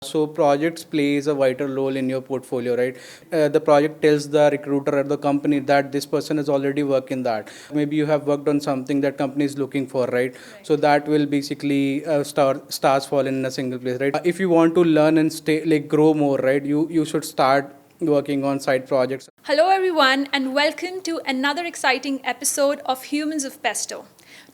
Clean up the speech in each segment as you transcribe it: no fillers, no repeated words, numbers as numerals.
So projects plays a vital role in your portfolio, right? The project tells the recruiter or the company that this person is already working that. Maybe you have worked on something that company is looking for, right? So that will basically stars fall in a single place, right? If you want to learn and stay like grow more, right? You should start working on side projects. Hello, everyone, and welcome to another exciting episode of Humans of Pesto.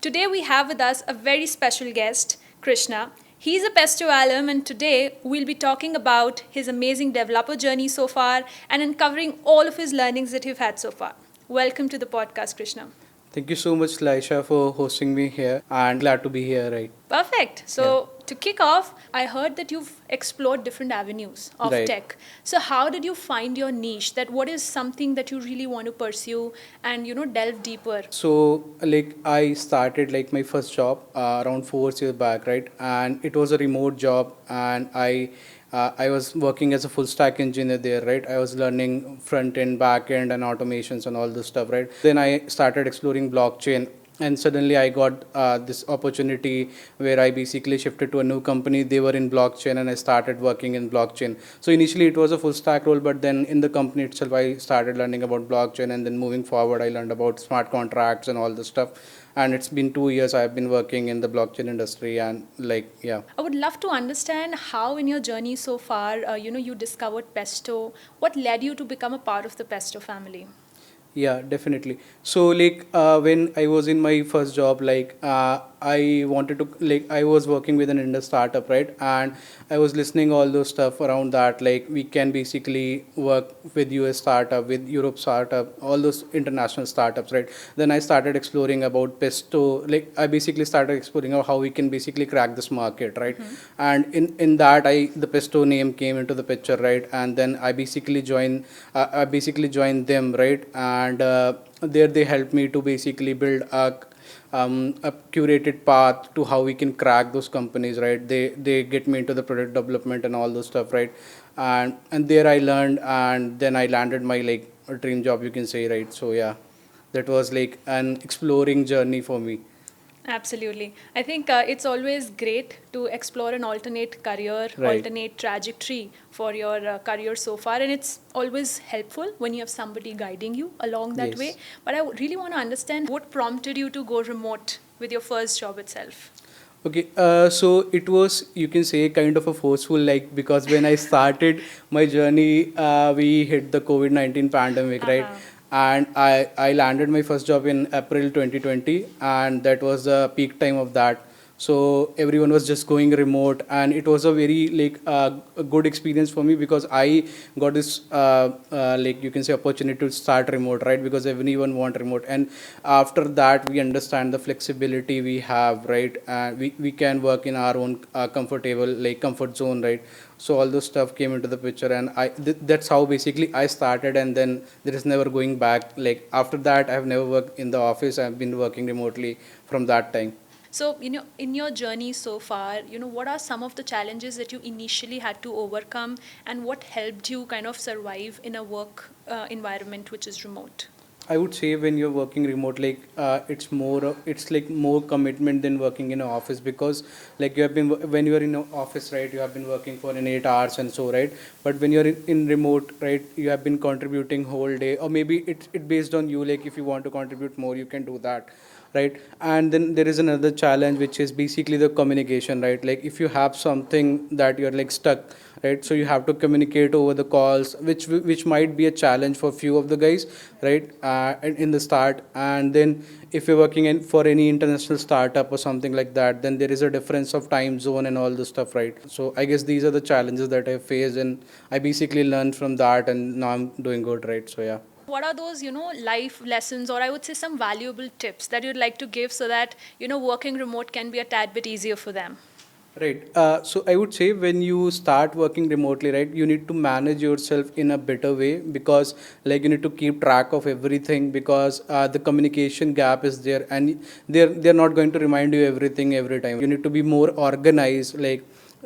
Today, we have with us a very special guest, Krishna. He's a Pesto alum, and today we'll be talking about his amazing developer journey so far and uncovering all of his learnings that you've had so far. Welcome to the podcast, Krishna. Thank you so much, Laisha, for hosting me here, and glad to be here, right? Perfect. So, to kick off, I heard that you've explored different avenues of Right. tech. So, how did you find your niche? That what is something that you really want to pursue and delve deeper? So, like, I started like my first job around 4 years back, right? And it was a remote job, and I was working as a full stack engineer there, right? I was learning front end, back end, and automations and all this stuff, right? Then I started exploring blockchain, and suddenly I got this opportunity where I basically shifted to a new company. They were in blockchain, and I started working in blockchain. So initially it was a full stack role, but then in the company itself I started learning about blockchain, and then moving forward I learned about smart contracts and all this stuff. And it's been 2 years I've been working in the blockchain industry, and like, yeah. I would love to understand how, in your journey so far, you discovered Pesto. What led you to become a part of the Pesto family? Yeah, definitely. So like when I was in my first job, like I wanted to like I was working with an Indian startup, right? And I was listening all those stuff around that. Like we can basically work with US startup, with Europe startup, all those international startups, right? Then I started exploring about Pesto. Like I basically started exploring how we can basically crack this market, right? And in that the Pesto name came into the picture, right? And then I basically joined them, right? And there they helped me to basically build a curated path to how we can crack those companies, right? They get me into the product development and all those stuff, right? And there I learned, and then I landed my like a dream job, you can say, right? So yeah, that was like an exploring journey for me. Absolutely. I think it's always great to explore an alternate career, Right. alternate trajectory for your career so far. And it's always helpful when you have somebody guiding you along that Yes. way. But I really want to understand what prompted you to go remote with your first job itself. Okay, so it was, you can say, kind of a forceful, like, because when I started my journey, we hit the COVID-19 pandemic, right? Uh-huh. And I landed my first job in April 2020, and that was the peak time of that. So everyone was just going remote, and it was a very like a good experience for me because I got this like you can say opportunity to start remote, right? Because everyone want remote, and after that we understand the flexibility we have, right? And we can work in our own comfortable like comfort zone, right? So all those stuff came into the picture, and that's how basically I started, and then there is never going back. Like after that I have never worked in the office. I've been working remotely from that time. So, in your journey so far, what are some of the challenges that you initially had to overcome and what helped you kind of survive in a work environment which is remote? I would say when you're working remote, like it's like more commitment than working in an office, because like you have been when you are in an office, right? You have been working for an 8 hours and so, right? But when you're in remote, right? You have been contributing whole day, or maybe it based on you. Like if you want to contribute more, you can do that, right? And then there is another challenge, which is basically the communication, right? Like if you have something that you're like stuck, right? So you have to communicate over the calls, which might be a challenge for few of the guys, right? In the start. And then if you're working in for any international startup or something like that, then there is a difference of time zone and all this stuff, right? So I guess these are the challenges that I faced, and I basically learned from that, and now I'm doing good, right? So yeah. What are those, life lessons, or I would say some valuable tips that you'd like to give so that, working remote can be a tad bit easier for them? Right. So I would say when you start working remotely, right, you need to manage yourself in a better way, because like you need to keep track of everything, because the communication gap is there, and they're not going to remind you everything every time. You need to be more organized. Like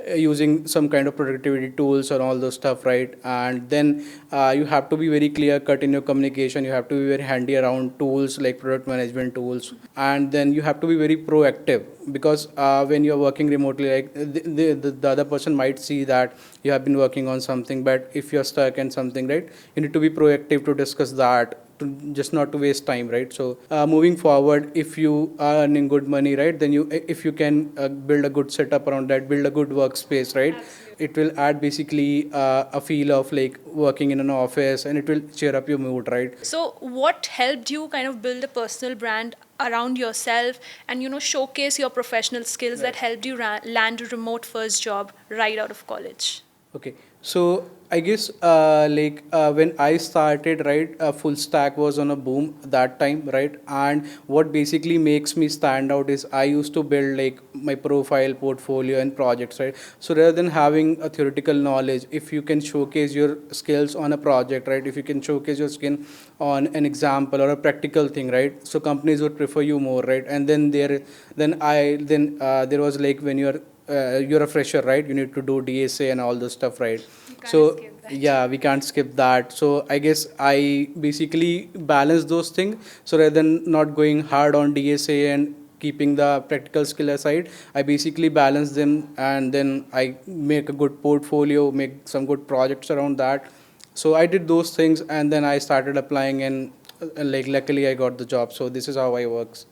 using some kind of productivity tools and all those stuff, right? And then you have to be very clear cut in your communication. You have to be very handy around tools like product management tools, and then you have to be very proactive because when you're working remotely, like the other person might see that you have been working on something, but if you're stuck in something, right, you need to be proactive to discuss that, to just not to waste time, right? So moving forward, if you are earning good money, right, then you, if you can build a good setup around that, build a good workspace, right? Absolutely. It will add basically a feel of like working in an office, and it will cheer up your mood, right? So, what helped you kind of build a personal brand around yourself and showcase your professional skills that helped you land a remote first job right out of college? Okay, so I guess when I started, right, full stack was on a boom that time, right? And what basically makes me stand out is I used to build like my profile, portfolio, and projects, right? So rather than having a theoretical knowledge, if you can showcase your skills on a project, right? If you can showcase your skill on an example or a practical thing, right? So companies would prefer you more, right? And then there was like when you're a fresher, right? You need to do DSA and all this stuff, right? So yeah, we can't skip that. So I guess I basically balance those things. So rather than not going hard on DSA and keeping the practical skill aside, I basically balance them, and then I make a good portfolio, make some good projects around that. So I did those things, and then I started applying, and like luckily I got the job. So this is how I works.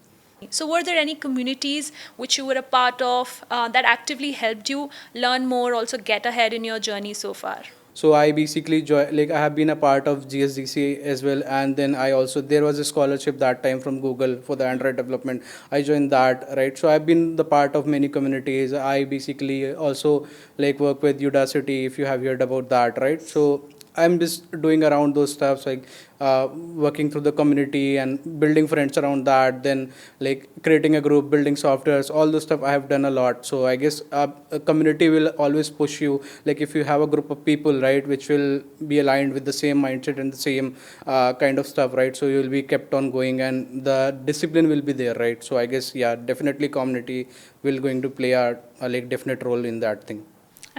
So, were there any communities which you were a part of that actively helped you learn more, also get ahead in your journey so far? So I basically like I have been a part of GSDC as well, and then I also, there was a scholarship that time from Google for the Android development. I joined that, right? So I've been the part of many communities. I basically also like work with Udacity, if you have heard about that, right? So I'm just doing around those stuff, like working through the community and building friends around that. Then like creating a group, building softwares, all those stuff I have done a lot. So I guess a community will always push you. Like if you have a group of people, right, which will be aligned with the same mindset and the same kind of stuff, right? So you will be kept on going, and the discipline will be there, right? So I guess yeah, definitely community will going to play a like definite role in that thing.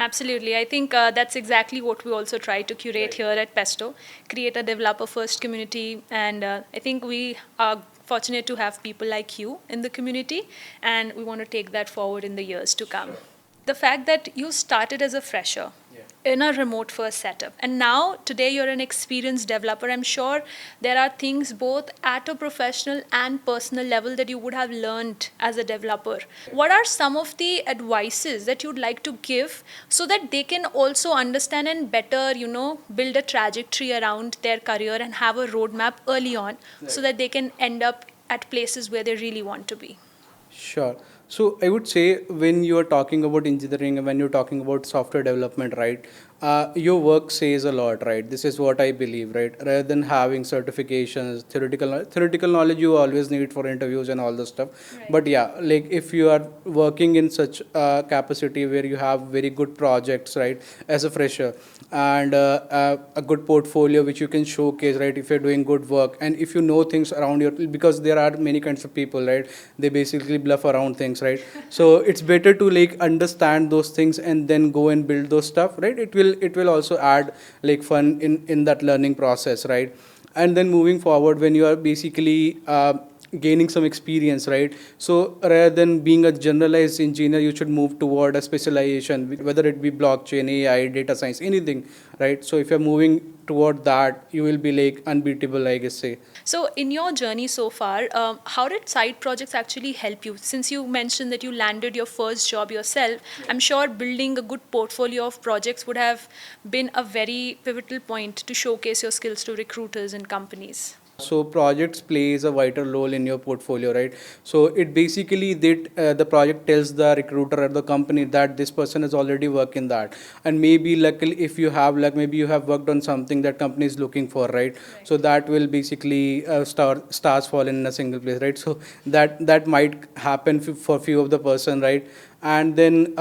Absolutely. I think that's exactly what we also try to curate here at Pesto, create a developer first community. And I think we are fortunate to have people like you in the community, and we want to take that forward in the years to come. Sure. The fact that you started as a fresher in a remote first setup, and now today you're an experienced developer, I'm sure there are things both at a professional and personal level that you would have learned as a developer. What are some of the advices that you'd like to give so that they can also understand and better build a trajectory around their career and have a roadmap early on, so that they can end up at places where they really want to be? Sure. So I would say when you are talking about engineering and when you're talking about software development, right, your work says a lot, right? This is what I believe, right? Rather than having certifications, theoretical knowledge you always need for interviews and all this stuff. Right. But yeah, like if you are working in such capacity where you have very good projects, right, as a fresher, and a good portfolio which you can showcase, right, if you're doing good work, and if you know things around your, because there are many kinds of people, right, they basically bluff around things, right? So it's better to like understand those things and then go and build those stuff, right? It will also add like fun in that learning process, right? And then moving forward, when you are basically gaining some experience, right? So rather than being a generalized engineer, you should move toward a specialization, whether it be blockchain, AI, data science, anything, right? So if you're moving toward that, you will be like unbeatable, I guess say. So, in your journey so far, how did side projects actually help you? Since you mentioned that you landed your first job yourself, I'm sure building a good portfolio of projects would have been a very pivotal point to showcase your skills to recruiters and companies. So projects plays a vital role in your portfolio, right? So it basically that the project tells the recruiter or the company that this person has already worked in that, and maybe luckily if you have luck, maybe you have worked on something that company is looking for, right? So that will basically stars fall in a single place, right? So that might happen for few of the person, right? And then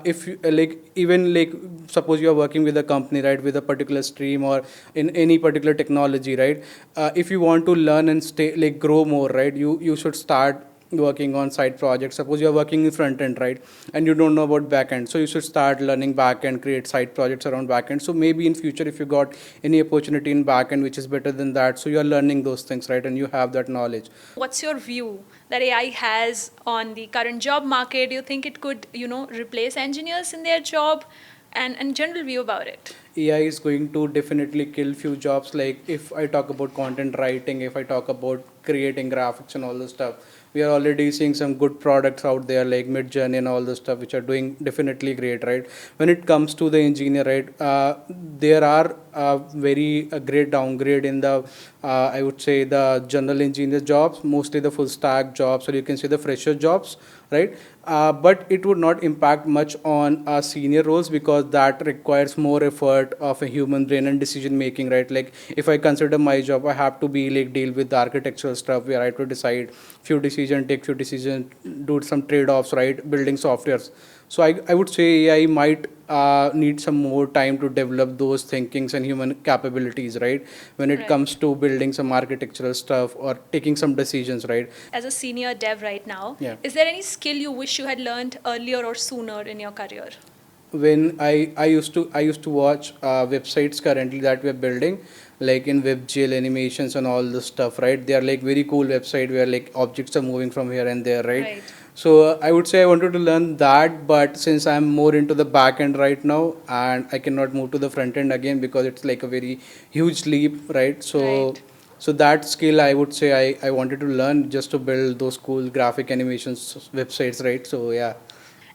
if you, like even like suppose you are working with a company, right, with a particular stream or in any particular technology, right? If you want to learn and stay like grow more, right, you should start working on side projects. Suppose you're working in front end, right, and you don't know about back end, so you should start learning back end, create side projects around back end. So maybe in future, if you got any opportunity in back end which is better than that, so you're learning those things, right, and you have that knowledge. What's your view that AI has on the current job market? Do you think it could, replace engineers in their job? And general view about it. AI is going to definitely kill few jobs. Like if I talk about content writing, if I talk about creating graphics and all this stuff, we are already seeing some good products out there like Midjourney and all this stuff, which are doing definitely great, right? When it comes to the engineer, right, there are very great downgrade in the, I would say, the general engineer jobs, mostly the full stack jobs, or you can say the fresher jobs, right? But it would not impact much on senior roles because that requires more effort of a human brain and decision making, right? Like if I consider my job, I have to be like deal with the architectural stuff where I have to decide few decision, take few decisions, do some trade-offs, right? Building softwares. So I would say AI might need some more time to develop those thinkings and human capabilities, right? When it Right. comes to building some architectural stuff or taking some decisions, right? As a senior dev right now, Yeah. is there any skill you wish you had learned earlier or sooner in your career? When I used to watch websites currently that we're building, like in WebGL animations and all this stuff, right? They are like very cool website where like objects are moving from here and there, right? Right. So I would say I wanted to learn that, but since I'm more into the back end right now, and I cannot move to the front end again because it's like a very huge leap, right? So Right. so that skill I would say I wanted to learn just to build those cool graphic animations websites, right? So yeah.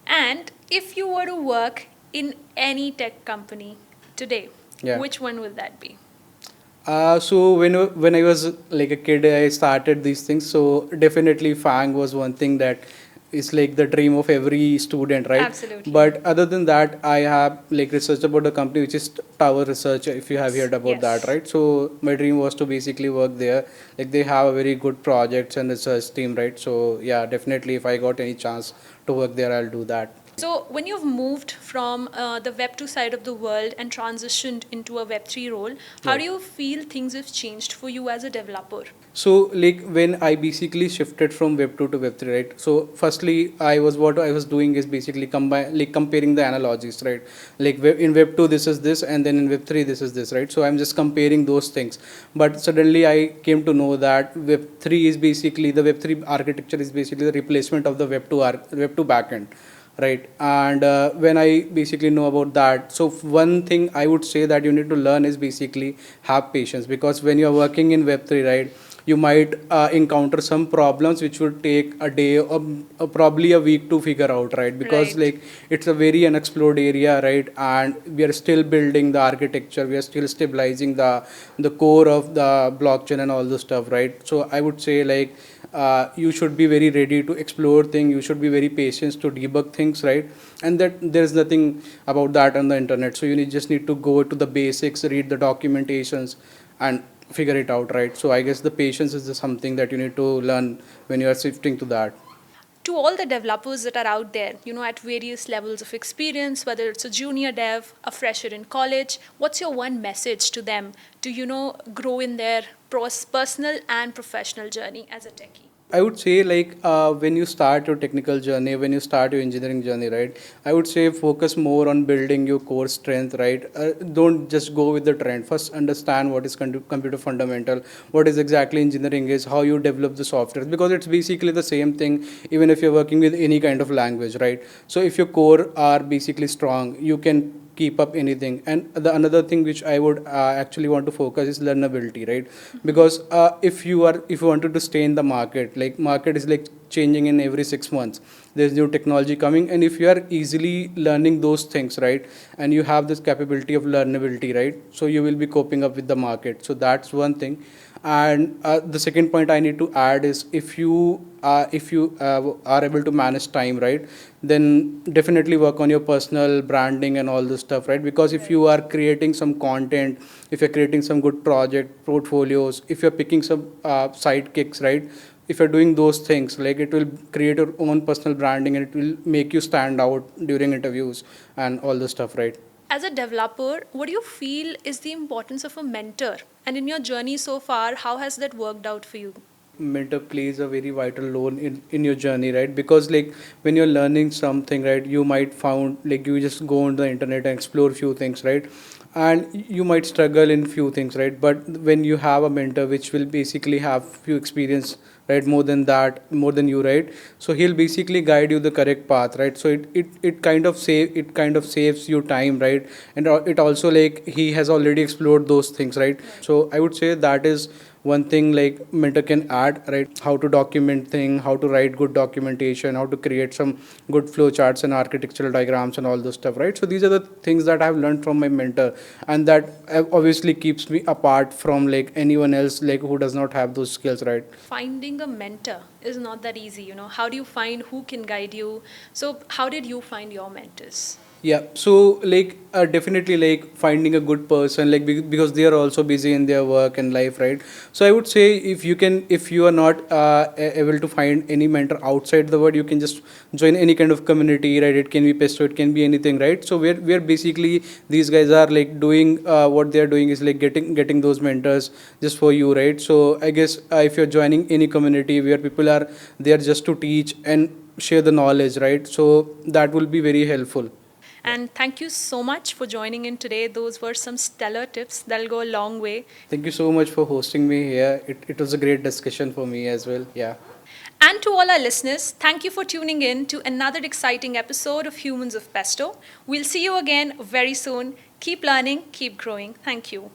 And if you were to work in any tech company today, Yeah. which one will that be? So when I was like a kid, I started these things. So definitely, Fang was one thing that is like the dream of every student, right? Absolutely. But other than that, I have like researched about the company which is Tower Research. If you have Yes. heard about that, Yes. right? So my dream was to basically work there. Like they have a very good projects and research team, right? So yeah, definitely, if I got any chance to work there, I'll do that. So, when you've moved from the Web 2 side of the world and transitioned into a Web 3 role, how Yeah. do you feel things have changed for you as a developer? So like when I basically shifted from Web 2 to Web 3, right? So firstly, what I was doing is basically comparing the analogies, right? Like in Web 2 this is this, and then in Web 3 this is this, right? So I'm just comparing those things. But suddenly I came to know that Web 3 is basically the Web 3 architecture is basically the replacement of the Web 2 backend, right? And when I basically know about that, so one thing I would say that you need to learn is basically have patience, because when you're working in Web 3, right, you might encounter some problems which would take a day or probably a week to figure out, right? Because Right. like it's a very unexplored area, right? And we are still building the architecture, we are still stabilizing the core of the blockchain and all this stuff, right? So I would say like you should be very ready to explore things, you should be very patient to debug things, right? And that there's nothing about that on the internet, so just need to go to the basics, read the documentations, and figure it out, right? So I guess the patience is just something that you need to learn when you are shifting to that. To all the developers that are out there, at various levels of experience, whether it's a junior dev, a fresher in college, what's your one message to them to, grow in their personal and professional journey as a techie? I would say like when you start your technical journey, when you start your engineering journey, right? I would say focus more on building your core strength, right? Don't just go with the trend. First, understand what is computer fundamental, what is exactly engineering is, how you develop the software, because it's basically the same thing even if you're working with any kind of language, right? So if your core are basically strong, you can keep up anything. And the another thing which I would actually want to focus is learnability, right? Because if you wanted to stay in the market, like market is like changing in every 6 months, there's new technology coming, and if you are easily learning those things, right, and you have this capability of learnability, right, so you will be coping up with the market. So that's one thing. And the second point I need to add is if you are able to manage time, right, then definitely work on your personal branding and all this stuff, right? Because if you are creating some content, if you're creating some good project portfolios, if you're picking some sidekicks, right, if you're doing those things, like it will create your own personal branding and it will make you stand out during interviews and all this stuff, right? As a developer, what do you feel is the importance of a mentor? And in your journey so far, how has that worked out for you? mentor plays a very vital role in your journey, right? Because like when you're learning something, right, you might found like you just go on the internet and explore few things, right? And you might struggle in few things, right? But when you have a mentor which will basically have few experience, right, more than that, more than you, right, so he'll basically guide you the correct path, right? So it kind of saves you time, right? And it also like he has already explored those things, right? So I would say that is one thing like mentor can add, right? How to document thing, how to write good documentation, how to create some good flow charts and architectural diagrams and all those stuff, right? So these are the things that I've learned from my mentor, and that obviously keeps me apart from like anyone else like who does not have those skills, right? Finding a mentor is not that easy, you know. How do you find who can guide you? So, how did you find your mentors? Yeah, so like definitely like finding a good person, like because they are also busy in their work and life, right? So I would say if you are not able to find any mentor outside the world, you can just join any kind of community, right? It can be pesto, it can be anything, right? So we're basically these guys are like doing what they are doing is like getting those mentors just for you, right? So I guess if you're joining any community where people are there just to teach and share the knowledge, right? So that will be very helpful. And thank you so much for joining in today. Those were some stellar tips that'll go a long way. Thank you so much for hosting me here. It was a great discussion for me as well. Yeah. And to all our listeners, thank you for tuning in to another exciting episode of Humans of Pesto. We'll see you again very soon. Keep learning, keep growing. Thank you.